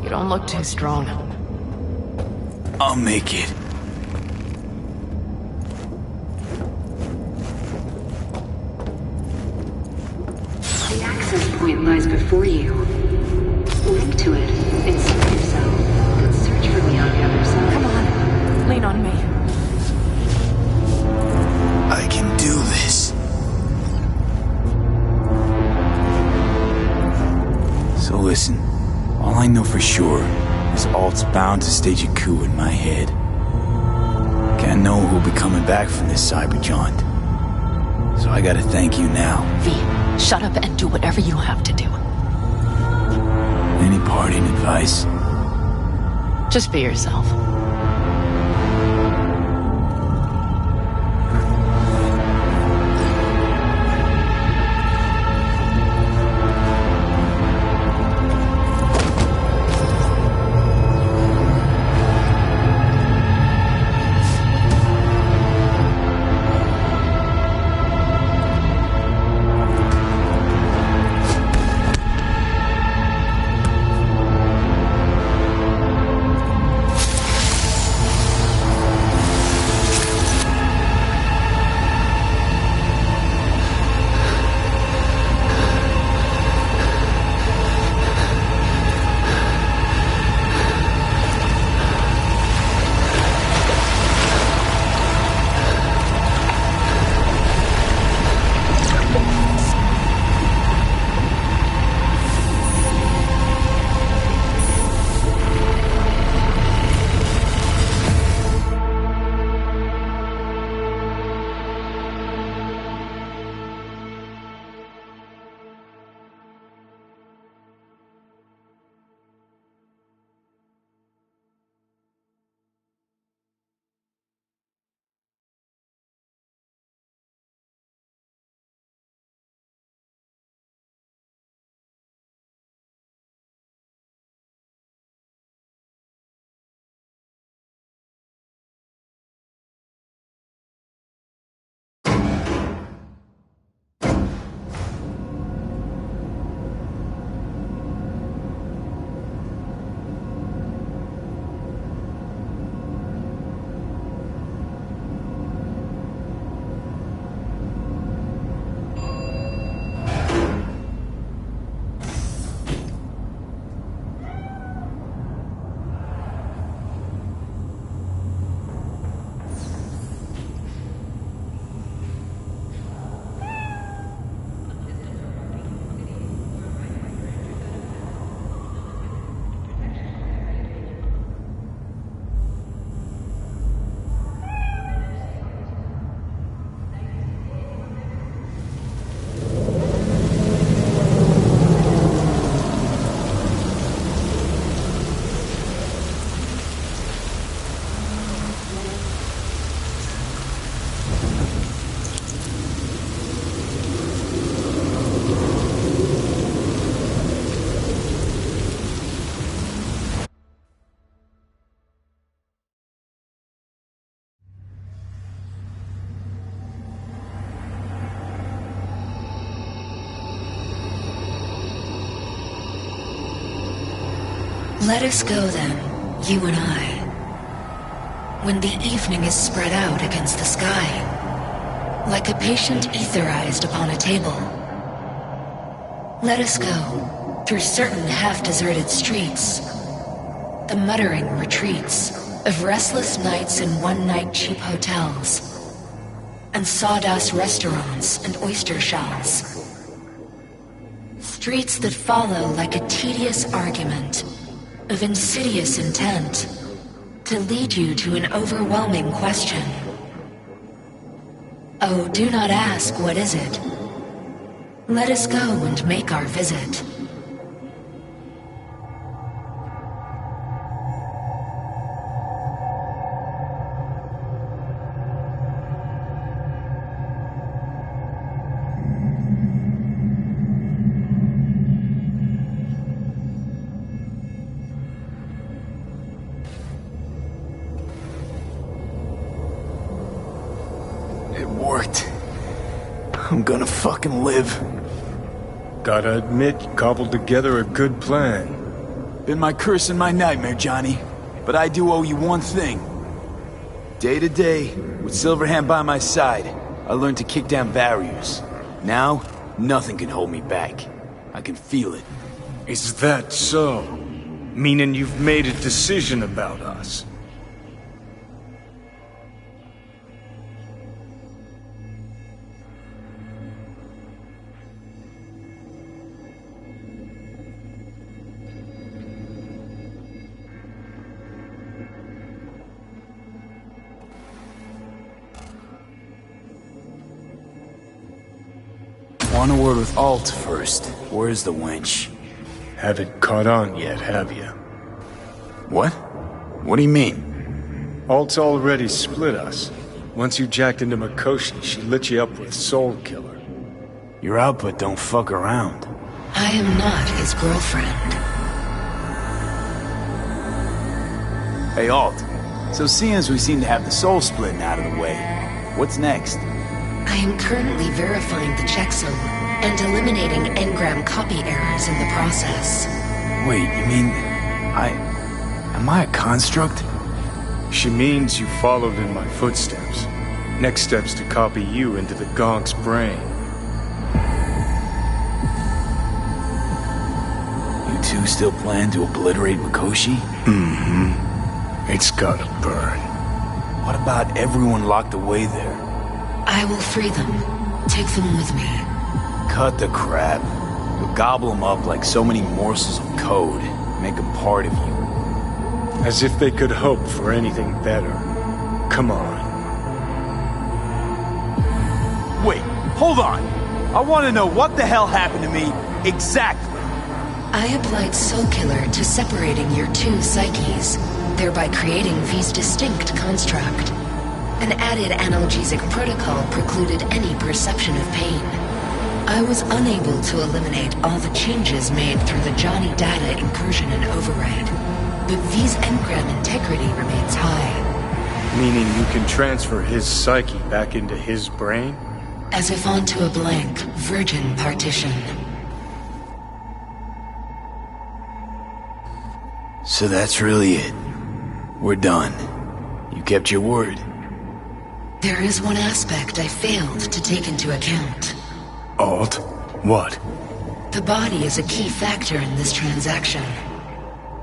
You don't look too strong. I'll make it. The access point lies before you. Link to it inside yourself. Then search for me on the other side. Come on, lean on me. I can do this. So listen, all I know for sure is Alt's bound to stage a coup in my head. Can't know who'll be coming back from this cyber jaunt. So I gotta thank you now. V, shut up and do whatever you have to do. Any parting advice? Just be yourself. Let us go then, you and I. When the evening is spread out against the sky, like a patient etherized upon a table. Let us go, through certain half-deserted streets, the muttering retreats of restless nights in one-night cheap hotels, and sawdust restaurants and oyster shells. Streets that follow like a tedious argument of insidious intent to lead you to an overwhelming question. Oh, do not ask, what is it? Let us go and make our visit. I'm gonna fucking live. Gotta admit, you cobbled together a good plan. Been my curse and my nightmare, Johnny. But I do owe you one thing. Day to day, with Silverhand by my side, I learned to kick down barriers. Now, nothing can hold me back. I can feel it. Is that so? Meaning you've made a decision about us? Want a word with Alt first. Where's the wench? Haven't caught on yet, have you? What? What do you mean? Alt's already split us. Once you jacked into Mikoshi, she lit you up with Soul Killer. Your output don't fuck around. I am not his girlfriend. Hey, Alt. So seeing as we seem to have the soul splitting out of the way, what's next? I am currently verifying the checksum and eliminating engram copy errors in the process. Wait, you mean... Am I a construct? She means you followed in my footsteps. Next step's to copy you into the Gonk's brain. You two still plan to obliterate Mikoshi? Mm-hmm. It's gotta burn. What about everyone locked away there? I will free them. Take them with me. Cut the crap. You'll gobble them up like so many morsels of code. Make them part of you. As if they could hope for anything better. Come on. Wait, hold on. I want to know what the hell happened to me exactly. I applied Soul Killer to separating your two psyches, thereby creating V's distinct construct. An added analgesic protocol precluded any perception of pain. I was unable to eliminate all the changes made through the Johnny data incursion and override, but V's engram integrity remains high. Meaning you can transfer his psyche back into his brain? As if onto a blank, virgin partition. So that's really it. We're done. You kept your word. There is one aspect I failed to take into account. Alt? What? The body is a key factor in this transaction.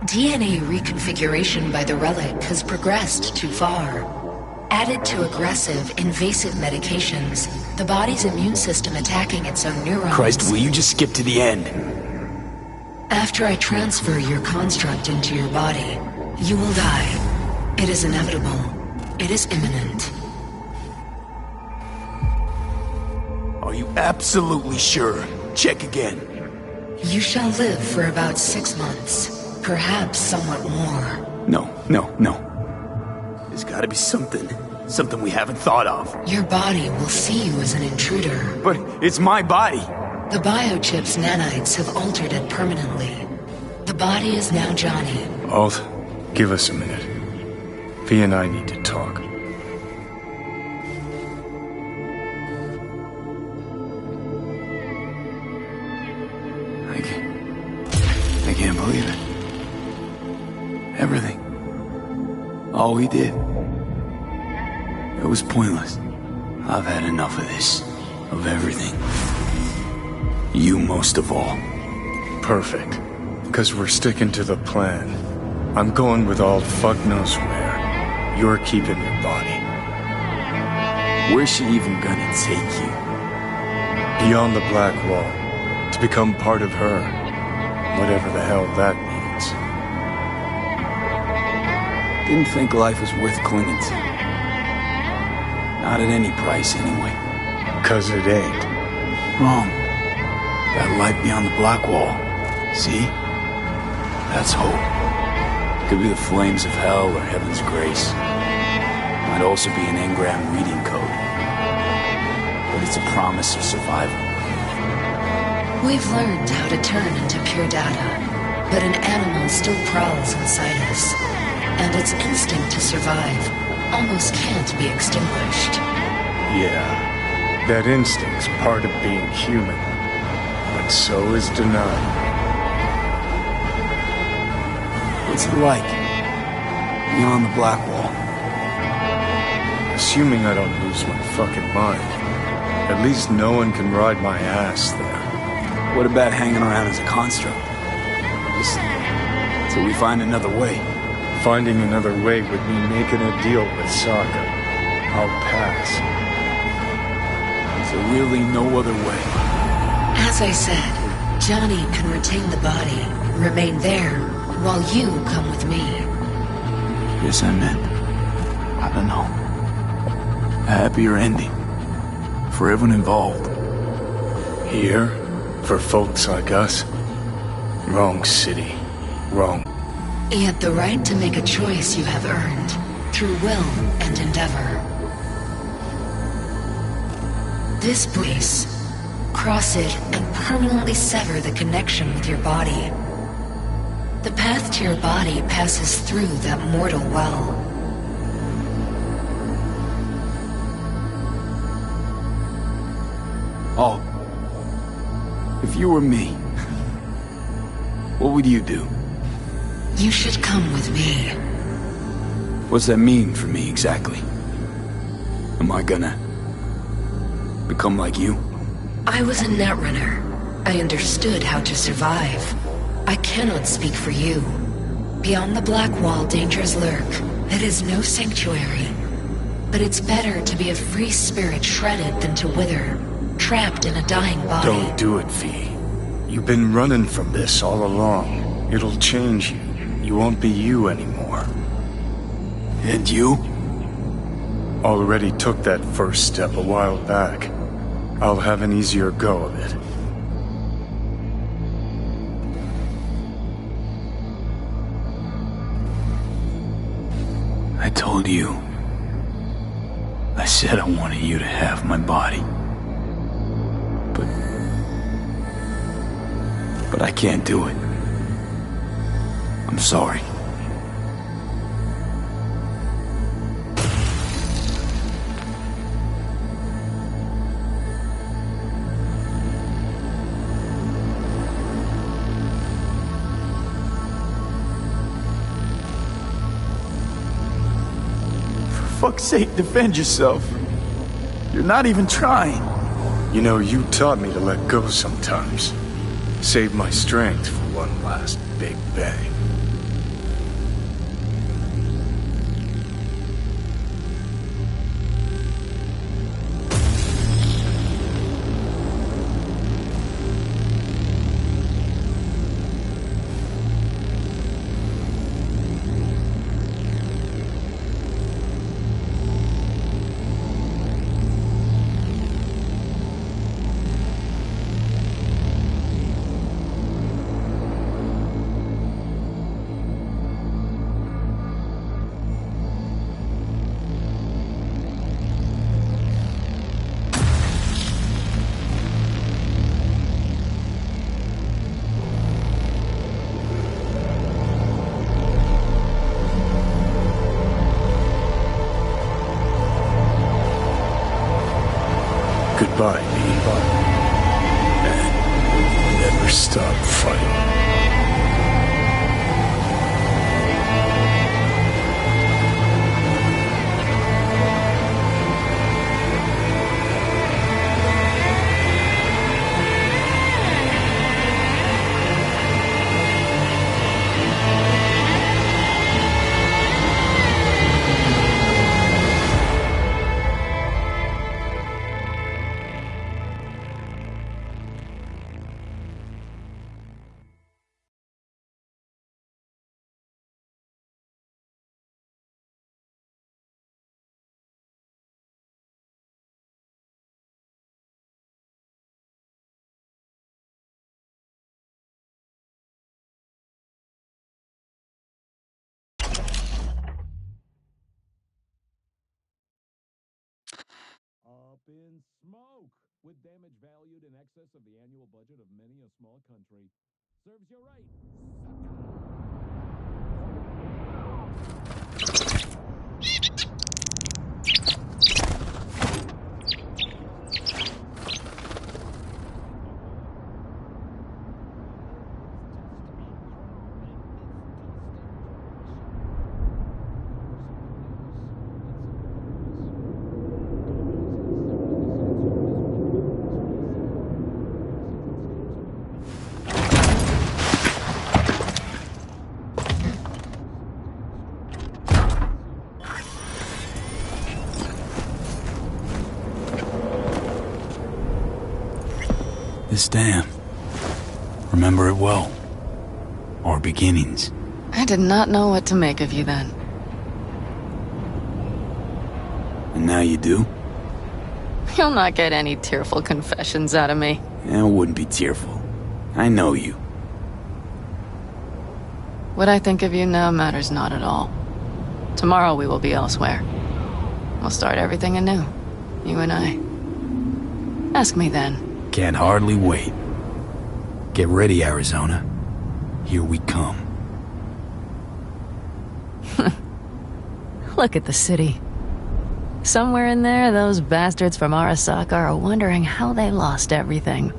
DNA reconfiguration by the relic has progressed too far. Added to aggressive, invasive medications, the body's immune system attacking its own neurons... Christ, will you just skip to the end? After I transfer your construct into your body, you will die. It is inevitable. It is imminent. Are you absolutely sure? Check again. You shall live for about 6 months. Perhaps somewhat more. No. There's gotta be something. Something we haven't thought of. Your body will see you as an intruder. But it's my body. The biochip's nanites have altered it permanently. The body is now Johnny. Alt, give us a minute. V and I need to talk. I can't believe it. Everything. All we did. It was pointless. I've had enough of this. Of everything. You most of all. perfect. 'Cause we're sticking to the plan. I'm going with all fuck knows where. You're keeping your body. Where's she even gonna take you? Beyond the Black Wall. To become part of her. Whatever the hell that means. Didn't think life was worth clinging to. Not at any price, anyway. 'Cause it ain't. Wrong. That light beyond the Black Wall. See? That's hope. Could be the flames of hell or heaven's grace. Might also be an engram reading code. But it's a promise of survival. We've learned how to turn into pure data, but an animal still prowls inside us, and its instinct to survive almost can't be extinguished. Yeah, that instinct's part of being human, but so is denial. What's it like? Beyond the Black Wall? Assuming I don't lose my fucking mind, at least no one can ride my ass there. What about hanging around as a construct? Just till we find another way. Finding another way would mean making a deal with Sokka. I'll pass. Is there really no other way? As I said, Johnny can retain the body, remain there, while you come with me. Guess I meant, I don't know, a happier ending for everyone involved. Here, for folks like us, wrong city, wrong. Yet the right to make a choice you have earned, through will and endeavor. This place, cross it and permanently sever the connection with your body. The path to your body passes through that mortal well. Oh, if you were me, what would you do? You should come with me. What's that mean for me exactly? Am I gonna become like you? I was a netrunner. I understood how to survive. I cannot speak for you. Beyond the Black Wall, dangers lurk. It is no sanctuary. But it's better to be a free spirit shredded than to wither, trapped in a dying body. Don't do it, V. You've been running from this all along. It'll change you. You won't be you anymore. And you? Already took that first step a while back. I'll have an easier go of it. I told you. I said I wanted you to have my body. But I can't do it. I'm sorry. For fuck's sake, defend yourself. You're not even trying. You know, you taught me to let go sometimes. Save my strength for one last big bang. Goodbye, V. And never stop fighting. Up in smoke! With damage valued in excess of the annual budget of many a small country. Serves you right. This dam. Remember it well. Our beginnings. I did not know what to make of you then. And now you do? You'll not get any tearful confessions out of me. I wouldn't be tearful. I know you. What I think of you now matters not at all. Tomorrow we will be elsewhere. We'll start everything anew. You and I. Ask me then. Can't hardly wait. Get ready, Arizona. Here we come. Look at the city. Somewhere in there, those bastards from Arasaka are wondering how they lost everything.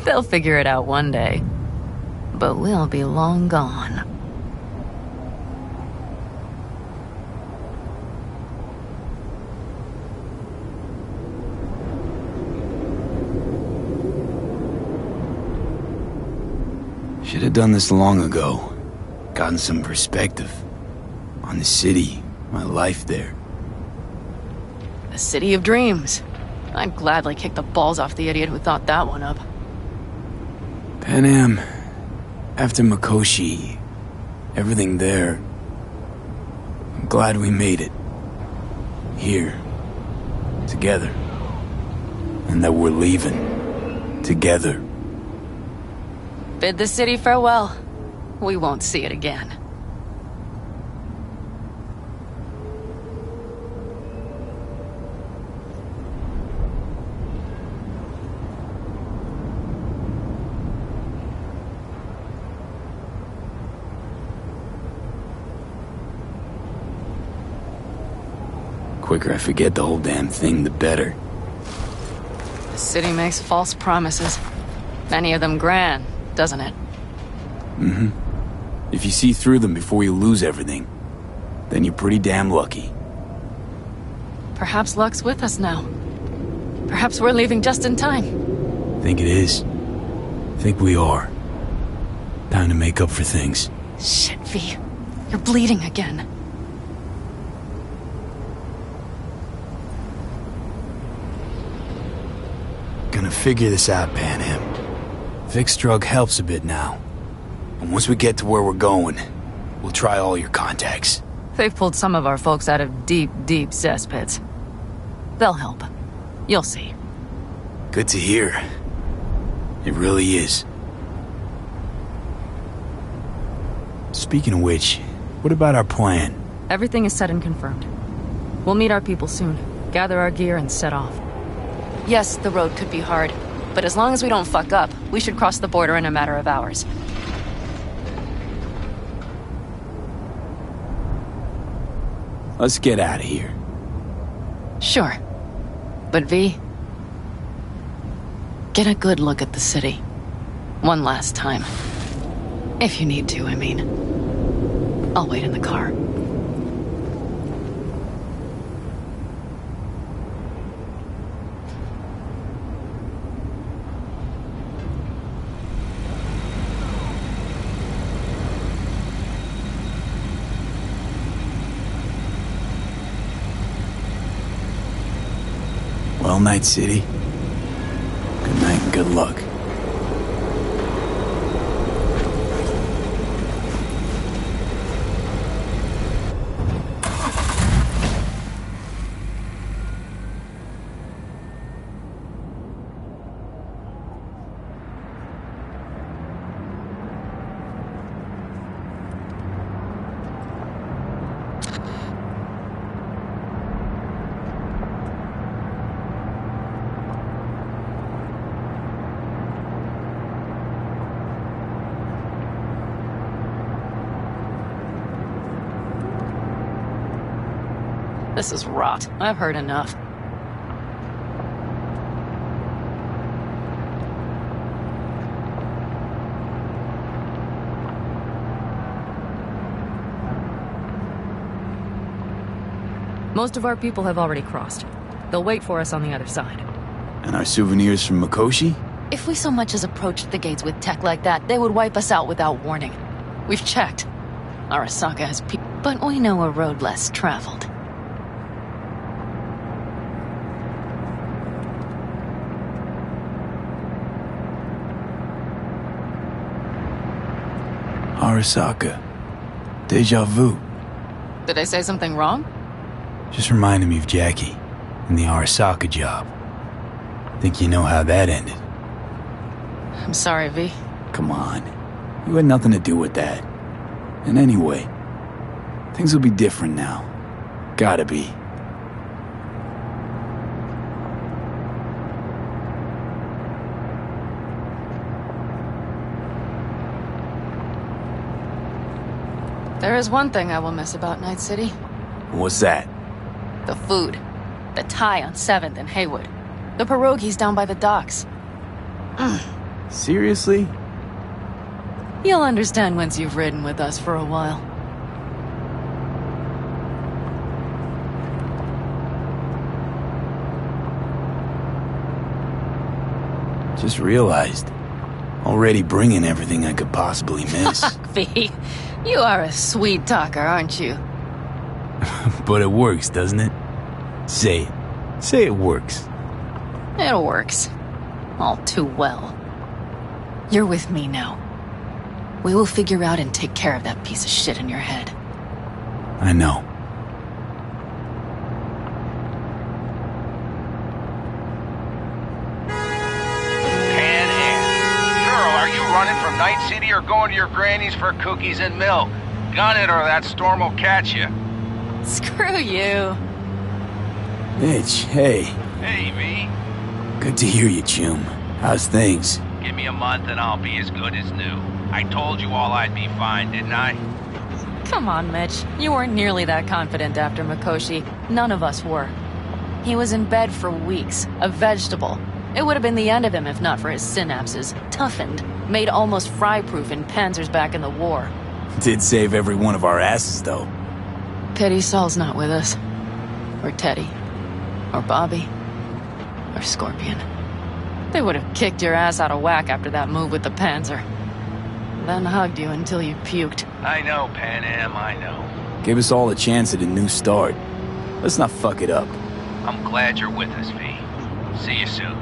They'll figure it out one day. But we'll be long gone. Should have done this long ago. Gotten some perspective. On the city, my life there. The city of dreams. I'd gladly kick the balls off the idiot who thought that one up. Panam, after Mikoshi, everything there. I'm glad we made it. Here. Together. And that we're leaving. Together. Bid the city farewell. We won't see it again. Quicker I forget the whole damn thing, the better. The city makes false promises. Many of them grand, doesn't it? Mm-hmm. If you see through them before you lose everything, then you're pretty damn lucky. Perhaps luck's with us now. Perhaps we're leaving just in time. Think it is. Think we are. Time to make up for things. Shit, V. You're bleeding again. Gonna figure this out, Panam. Vic's drug helps a bit now. And once we get to where we're going, we'll try all your contacts. They've pulled some of our folks out of deep, deep cesspits. They'll help. You'll see. Good to hear. It really is. Speaking of which, what about our plan? Everything is set and confirmed. We'll meet our people soon, gather our gear, and set off. Yes, the road could be hard, but as long as we don't fuck up, we should cross the border in a matter of hours. Let's get out of here. Sure. But V, get a good look at the city. One last time. If you need to, I mean. I'll wait in the car. Well, Night City. Good night and good luck. This is rot. I've heard enough. Most of our people have already crossed. They'll wait for us on the other side. And our souvenirs from Mikoshi? If we so much as approached the gates with tech like that, they would wipe us out without warning. We've checked. Arasaka has people, but we know a road less traveled. Arasaka. Deja vu. Did I say something wrong? Just reminded me of Jackie and the Arasaka job. Think you know how that ended? I'm sorry, V. Come on. You had nothing to do with that. And anyway, things will be different now. Gotta be. There is one thing I will miss about Night City. What's that? The food. The Thai on 7th and Haywood. The pierogies down by the docks. Seriously? You'll understand once you've ridden with us for a while. Just realized. Already bringing everything I could possibly miss. V, you are a sweet talker, aren't you? But it works, doesn't it? Say it. Say it works. It works. All too well. You're with me now. We will figure out and take care of that piece of shit in your head. I know. Pan Am. Girl, are you running from Night City or going to your granny's for cookies and milk? Gun it or that storm will catch you. Screw you. Mitch, hey. Hey, V. Good to hear you, Chum. How's things? Give me a month and I'll be as good as new. I told you all I'd be fine, didn't I? Come on, Mitch. You weren't nearly that confident after Mikoshi. None of us were. He was in bed for weeks, a vegetable. It would have been the end of him if not for his synapses. Toughened, made almost fry-proof in panzers back in the war. Did save every one of our asses, though. Pity Saul's not with us. Or Teddy. Or Bobby. Or Scorpion. They would have kicked your ass out of whack after that move with the Panzer. Then hugged you until you puked. I know, Pan Am, I know. Gave us all a chance at a new start. Let's not fuck it up. I'm glad you're with us, V. See you soon.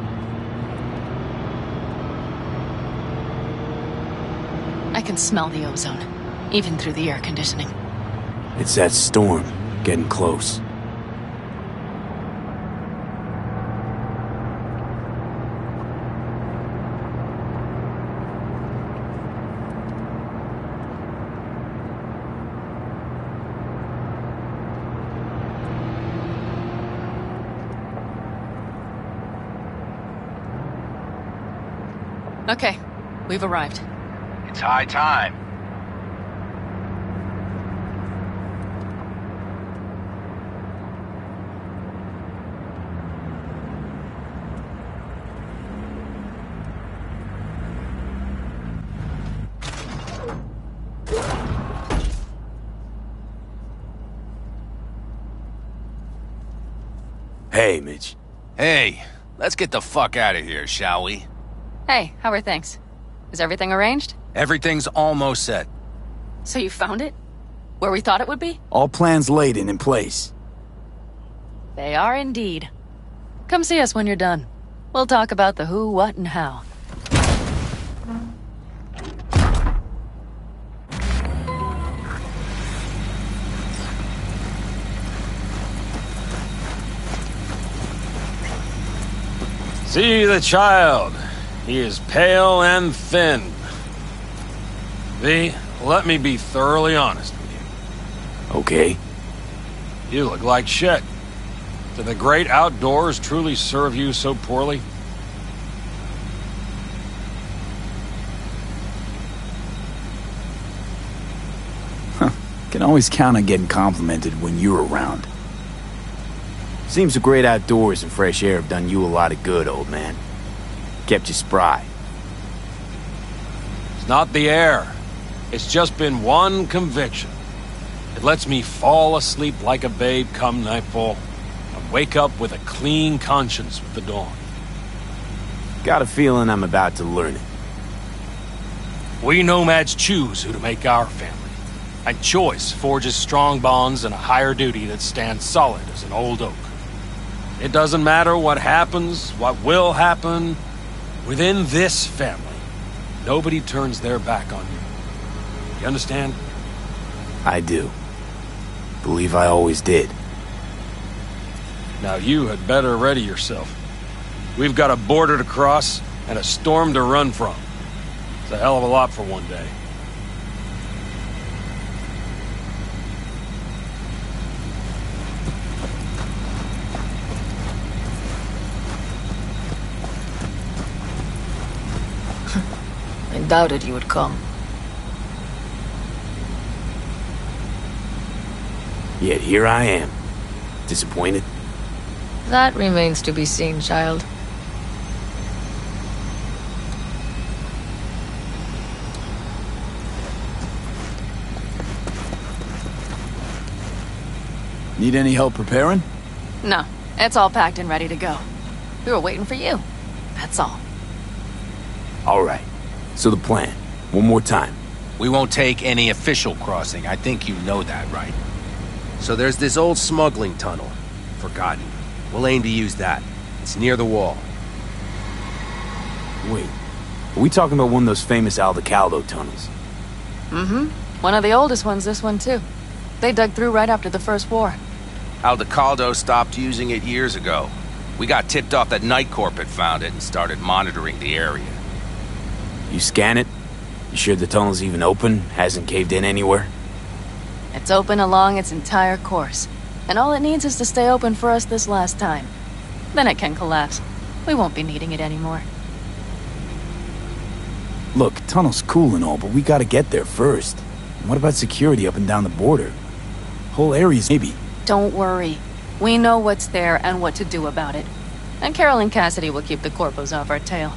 I can smell the ozone, even through the air conditioning. It's that storm, getting close. Okay, we've arrived. It's high time. Hey, Mitch. Hey, let's get the fuck out of here, shall we? Hey, how are things? Is everything arranged? Everything's almost set. So you found it? Where we thought it would be? All plans laid and in place. They are indeed. Come see us when you're done. We'll talk about the who, what, and how. See the child. He is pale and thin. V, let me be thoroughly honest with you. Okay. You look like shit. Do the great outdoors truly serve you so poorly? Can always count on getting complimented when you're around. Seems the great outdoors and fresh air have done you a lot of good, old man. Kept you spry. It's not the air. It's just been one conviction. It lets me fall asleep like a babe come nightfall, and wake up with a clean conscience with the dawn. Got a feeling I'm about to learn it. We nomads choose who to make our family. And choice forges strong bonds and a higher duty that stands solid as an old oak. It doesn't matter what happens, what will happen. Within this family, nobody turns their back on you. You understand? I do. Believe I always did. Now you had better ready yourself. We've got a border to cross and a storm to run from. It's a hell of a lot for one day. I doubted you would come. Yet here I am. Disappointed? That remains to be seen, child. Need any help preparing? No, it's all packed and ready to go. We were waiting for you. That's all. All right. So the plan. One more time. We won't take any official crossing. I think you know that, right? So there's this old smuggling tunnel. Forgotten. We'll aim to use that. It's near the wall. Wait. Are we talking about one of those famous Aldecaldo tunnels? Mm-hmm. One of the oldest ones, this one too. They dug through right after the First War. Aldecaldo stopped using it years ago. We got tipped off that Night Corp had found it and started monitoring the area. You scan it? You sure the tunnel's even open? Hasn't caved in anywhere? It's open along its entire course. And all it needs is to stay open for us this last time. Then it can collapse. We won't be needing it anymore. Look, tunnel's cool and all, but we gotta get there first. And what about security up and down the border? Whole area's maybe. Don't worry. We know what's there and what to do about it. And Carol and Cassidy will keep the corpos off our tail.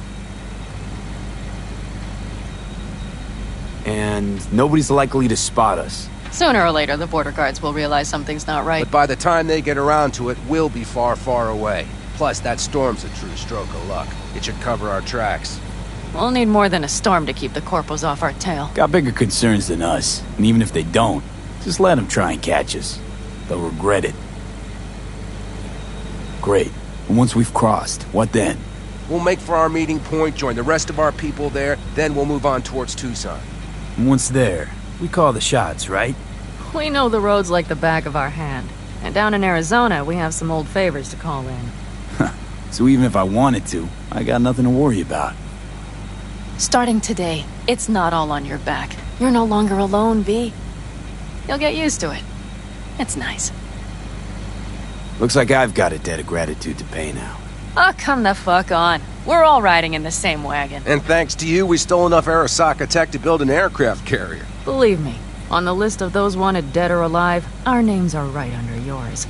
And nobody's likely to spot us. Sooner or later, the border guards will realize something's not right. But by the time they get around to it, we'll be far, far away. Plus, that storm's a true stroke of luck. It should cover our tracks. We'll need more than a storm to keep the corpos off our tail. Got bigger concerns than us. And even if they don't, just let them try and catch us. They'll regret it. Great. And once we've crossed, what then? We'll make for our meeting point, join the rest of our people there, then we'll move on towards Tucson. And once there, we call the shots, right? We know the roads like the back of our hand. And down in Arizona, we have some old favors to call in. So even if I wanted to, I got nothing to worry about. Starting today, it's not all on your back. You're no longer alone, V. You'll get used to it. It's nice. Looks like I've got a debt of gratitude to pay now. Oh, come the fuck on. We're all riding in the same wagon. And thanks to you, we stole enough Arasaka tech to build an aircraft carrier. Believe me, on the list of those wanted dead or alive, our names are right under yours.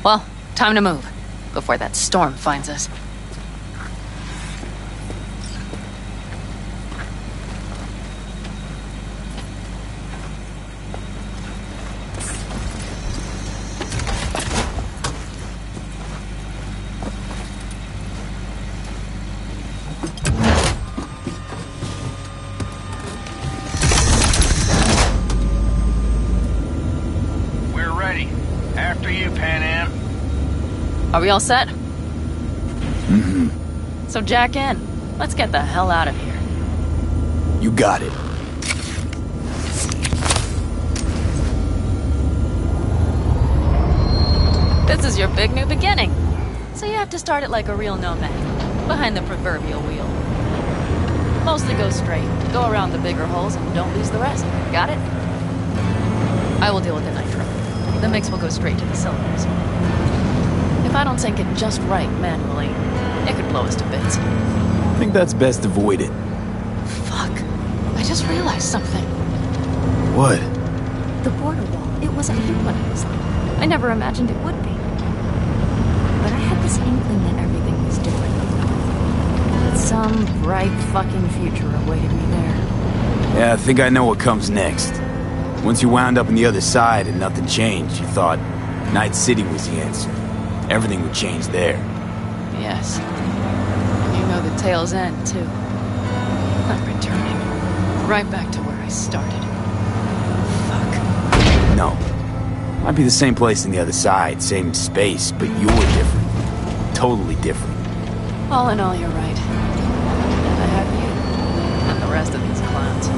Well, time to move, before that storm finds us. After you, Pan Am. Are we all set? Mm-hmm. So jack in. Let's get the hell out of here. You got it. This is your big new beginning. So you have to start it like a real nomad, behind the proverbial wheel. Mostly go straight, go around the bigger holes, and don't lose the rest. Got it? I will deal with the nitro. The mix will go straight to the cylinders. If I don't sync it just right manually, it could blow us to bits. I think that's best avoided. Fuck. I just realized something. What? The border wall, it wasn't here when I was there. I never imagined it would be. this inkling that everything was different up north. That some bright fucking future awaited me there. Yeah, I think I know what comes next. Once you wound up on the other side and nothing changed, you thought Night City was the answer. Everything would change there. Yes. And you know the tale's end, too. I'm returning. Right back to where I started. Fuck. No. Might be the same place on the other side, same space, but you're different. Totally different. All in all, you're right. And I have you. And the rest of these clowns.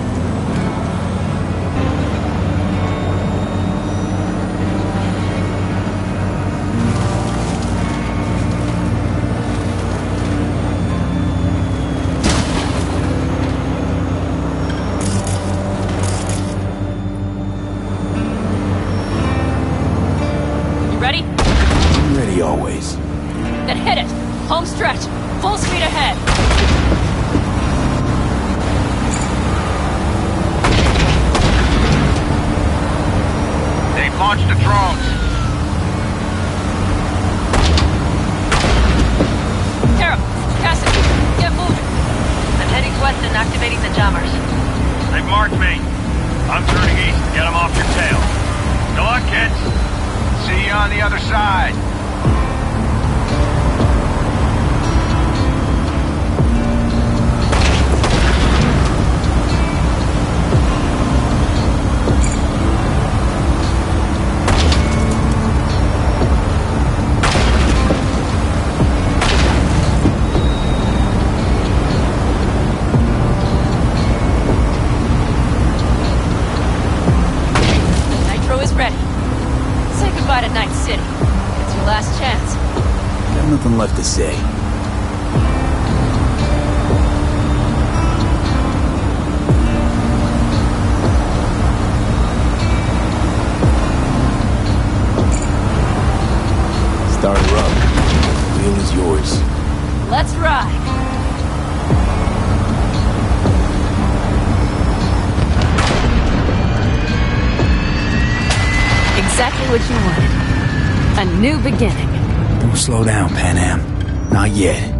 I'm ready always. Then hit it! Home stretch! Full speed ahead! They've launched the drones. Carol! Cassidy! Get moving! I'm heading west and activating the jammers. They've marked me. I'm turning east to get them off your tail. Good luck, kids. See you on the other side. Nitro is ready. Say goodbye to Night City. It's your last chance. Got nothing left to say. Start her up. The wheel is yours. Let's ride! Exactly what you wanted. A new beginning. Don't slow down, Pan Am. Not yet.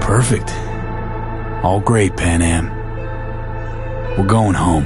Perfect. All great, Pan Am. We're going home.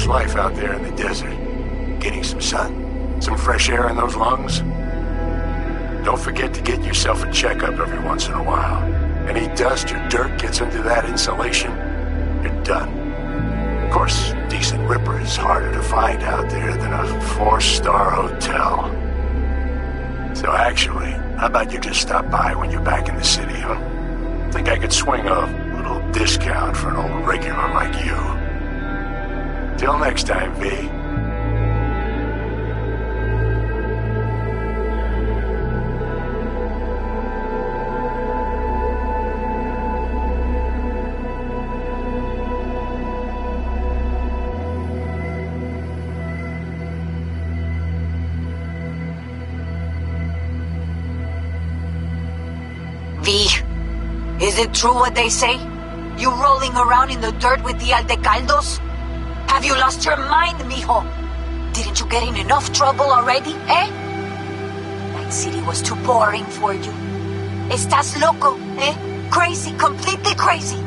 life out there in the desert. Getting some sun, some fresh air in those lungs. Don't forget to get yourself a checkup every once in a while. Any dust or dirt gets into that insulation, you're done. Of course, decent ripper is harder to find out there than a 4-star hotel. So actually, how about you just stop by when you're back in the city, huh? Think I could swing a little discount for an old regular like you. Till next time, V. Is it true what they say? You rolling around in the dirt with the Aldecaldos? Have you lost your mind, mijo? Didn't you get in enough trouble already, eh? Night City was too boring for you. Estás loco, eh? Crazy, completely crazy.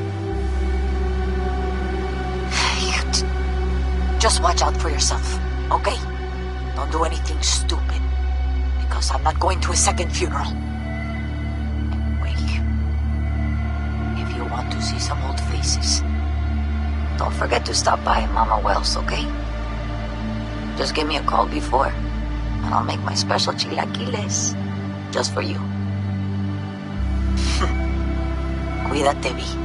Just watch out for yourself, okay? Don't do anything stupid. Because I'm not going to a second funeral. Want to see some old faces. Don't forget to stop by Mama Wells, okay? Just give me a call before, and I'll make my special chilaquiles just for you. Cuídate, Vi.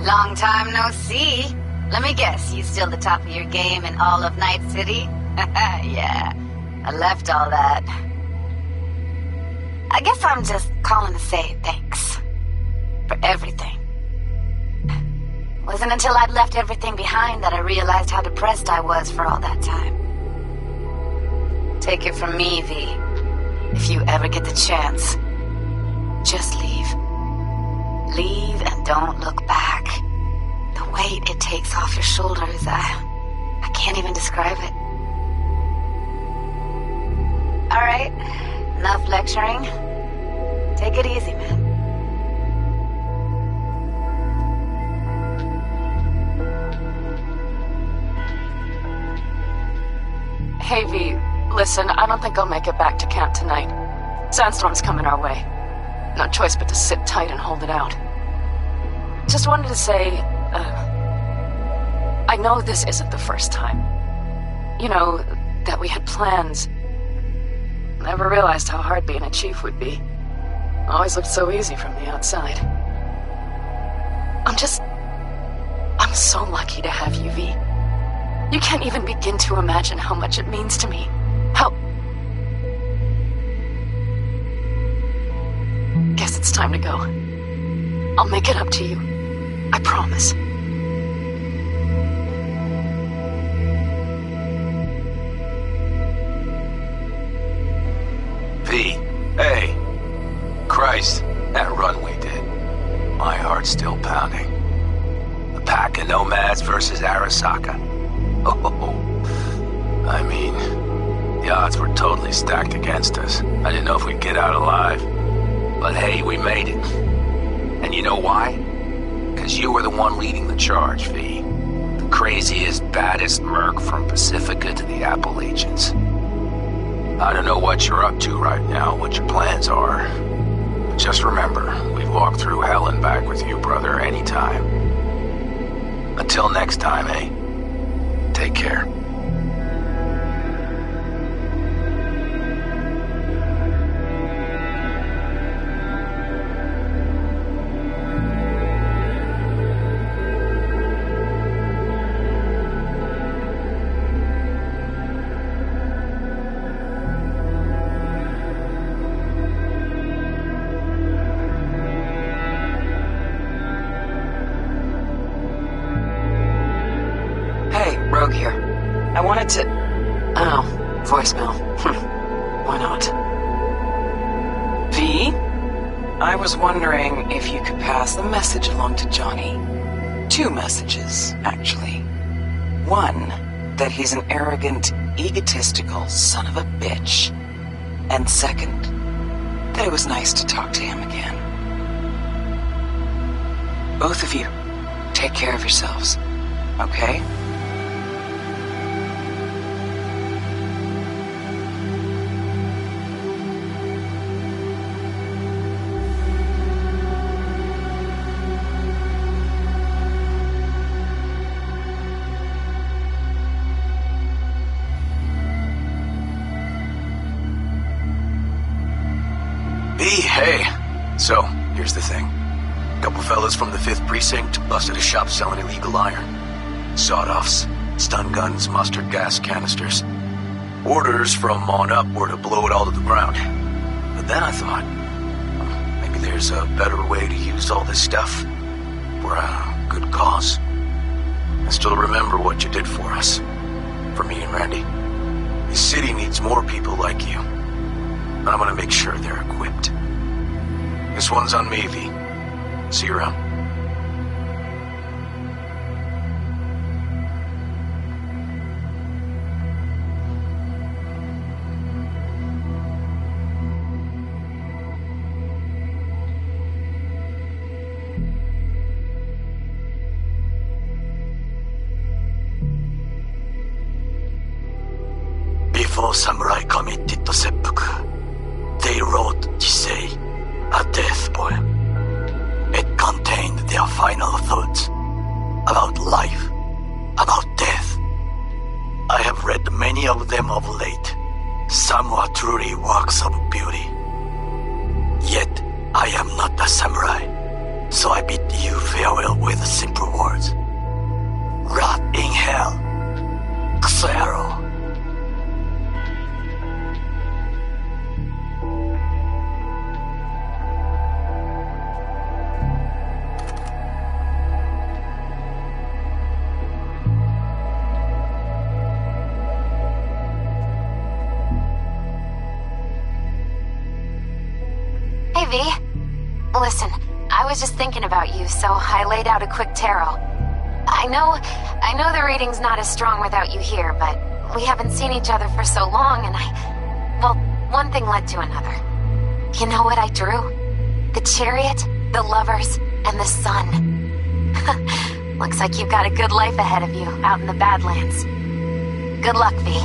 Long time no see. Let me guess, you still the top of your game in all of Night City? Yeah, I left all that. I guess I'm just calling to say thanks. For everything. Wasn't until I'd left everything behind that I realized how depressed I was for all that time. Take it from me, V. If you ever get the chance, just leave. Leave and don't look back. The weight it takes off your shoulders, I can't even describe it. All right, enough lecturing. Take it easy, man. Hey, V, listen, I don't think I'll make it back to camp tonight. Sandstorm's coming our way. No choice but to sit tight and hold it out. Just wanted to say, I know this isn't the first time. You know, that we had plans. Never realized how hard being a chief would be. Always looked so easy from the outside. I'm so lucky to have you, V. You can't even begin to imagine how much it means to me. How... Guess it's time to go. I'll make it up to you. I promise. V, hey. Christ, that run we did. My heart's still pounding. The pack of nomads versus Arasaka. Oh, I mean, the odds were totally stacked against us. I didn't know if we'd get out alive. But hey, we made it. And you know why? Because you were the one leading the charge, V. The craziest, baddest merc from Pacifica to the Appalachians. I don't know what you're up to right now, what your plans are. But just remember, we've walked through hell and back with you, brother, anytime. Until next time, eh? Take care. Voicemail. Why not? V? I was wondering if you could pass the message along to Johnny. 2 messages, actually. One, that he's an arrogant, egotistical son of a bitch. And second, that it was nice to talk to him again. Both of you, take care of yourselves, okay? Hey. So, here's the thing. Couple fellas from the 5th Precinct busted a shop selling illegal iron. Sawed-offs, stun guns, mustard gas canisters. Orders from on up were to blow it all to the ground. But then I thought, maybe there's a better way to use all this stuff for a good cause. I still remember what you did for us. For me and Randy. This city needs more people like you. And I'm gonna make sure they're equipped. This one's on me, V. See you around. Before samurai committed to seppuku, they wrote Jisei, a death poem. It contained their final thoughts about life, about death. I have read many of them of late. Some were truly works of beauty. Yet, I am not a samurai, so I bid you farewell with simple words. Rot in hell, Xero. Hey, V. Listen, I was just thinking about you, so I laid out a quick tarot. I know the reading's not as strong without you here, but we haven't seen each other for so long, and well, one thing led to another. You know what I drew? The chariot, the lovers, and the sun. Looks like you've got a good life ahead of you out in the Badlands. Good luck, V.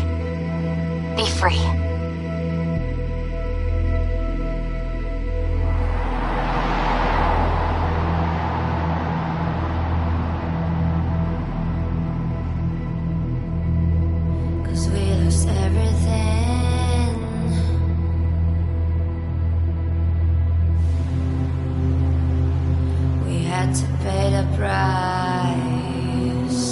Be free. To pay the price.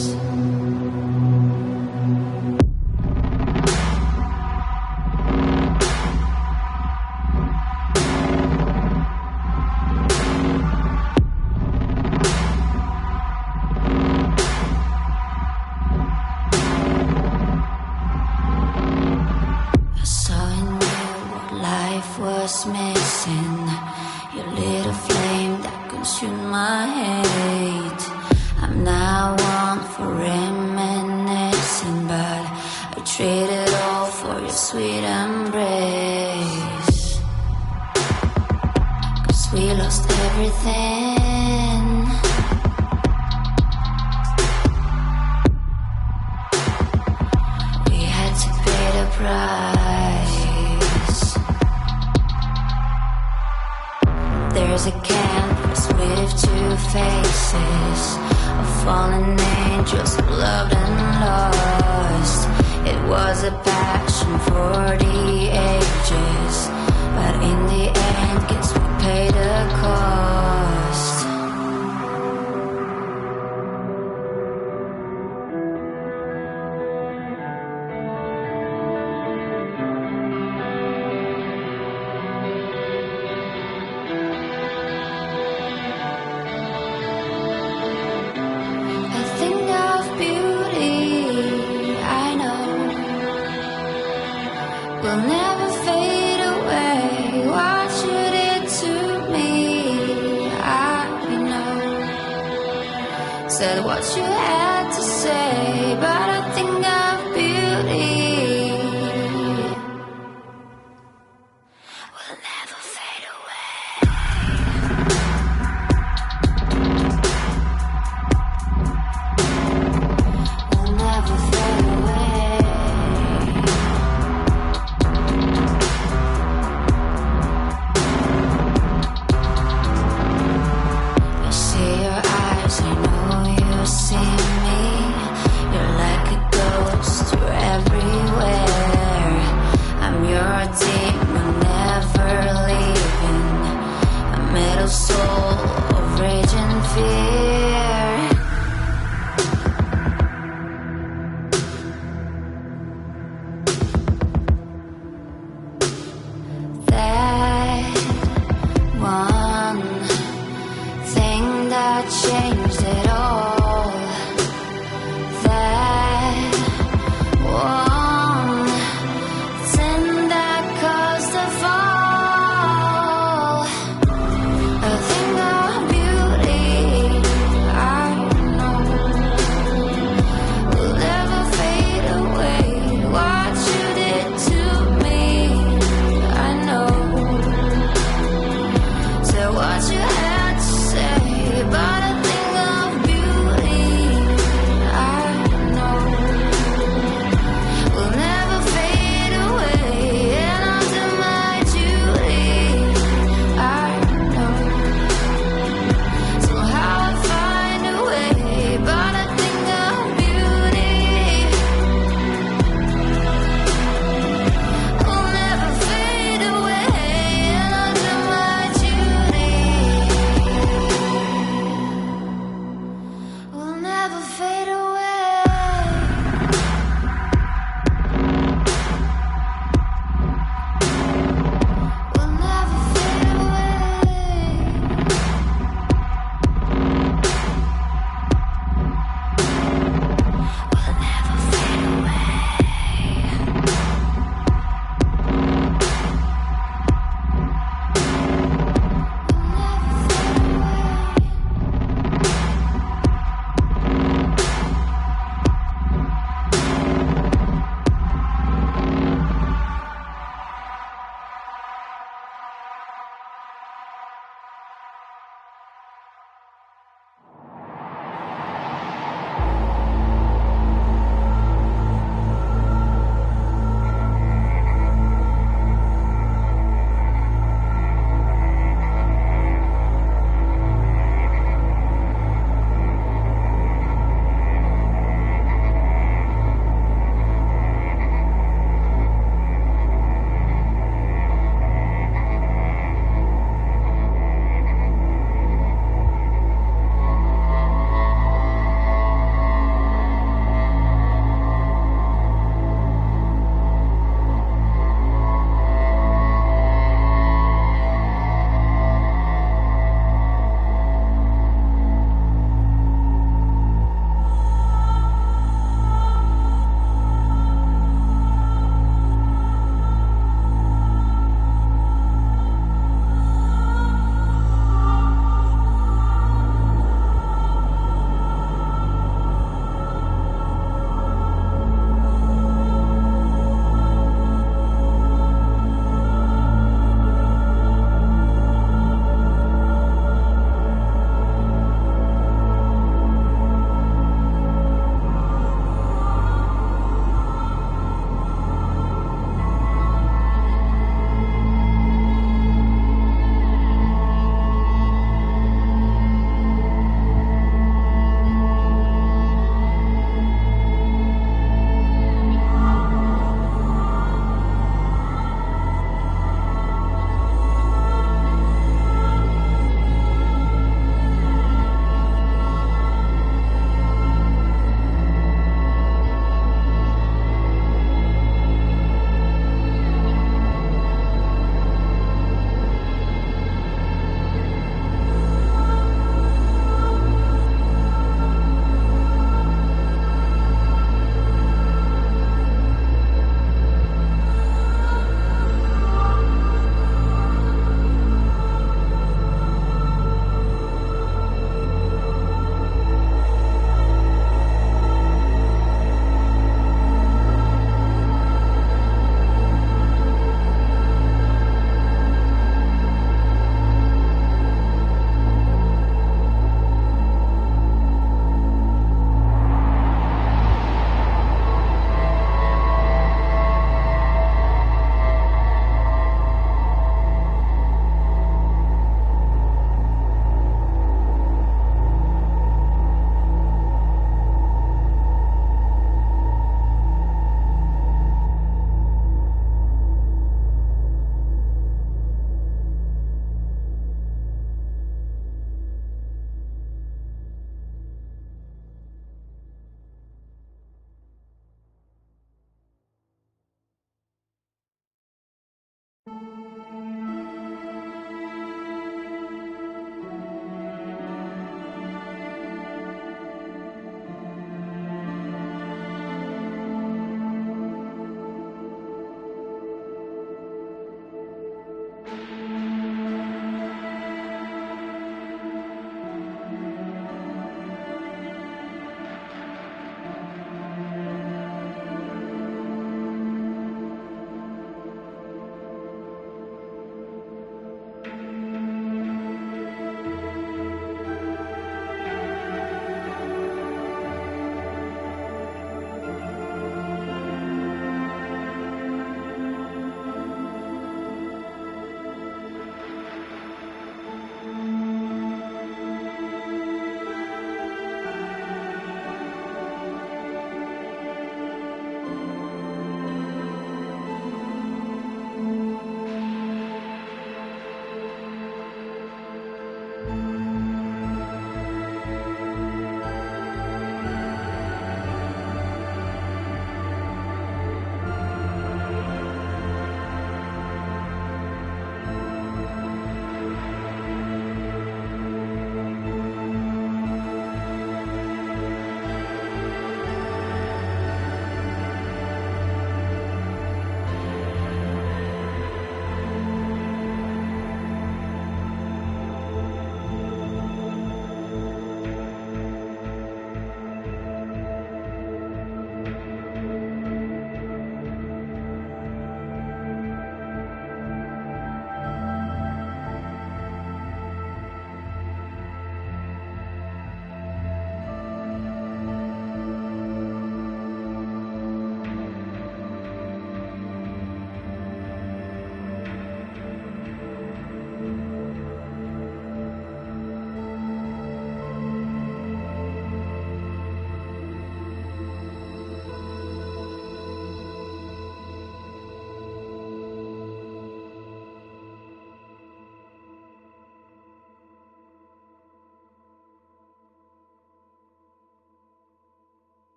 I saw in you what life was missing. Your little flame that consumed my hate. I'm now one for reminiscing, but I trade it all for your sweet embrace. 'Cause we lost everything. We had to pay the price. There's a canvas with 2 faces of fallen angels who loved and lost. It was a passion for the ages, but in the end, guess we paid the cost. Will never fade away. What you did to me Said what you had to say, but I think of beauty will never fade away. Will never fade away. I see your eyes, I know you see me. You're like a ghost, you're everywhere. I'm your demon, never leaving. A metal soul of rage and fear. That one thing that changed it all. That one thing that caused the fall. A thing of beauty, I know, will never fade away. What you did to me, I know. So what you had to say, but a thing of beauty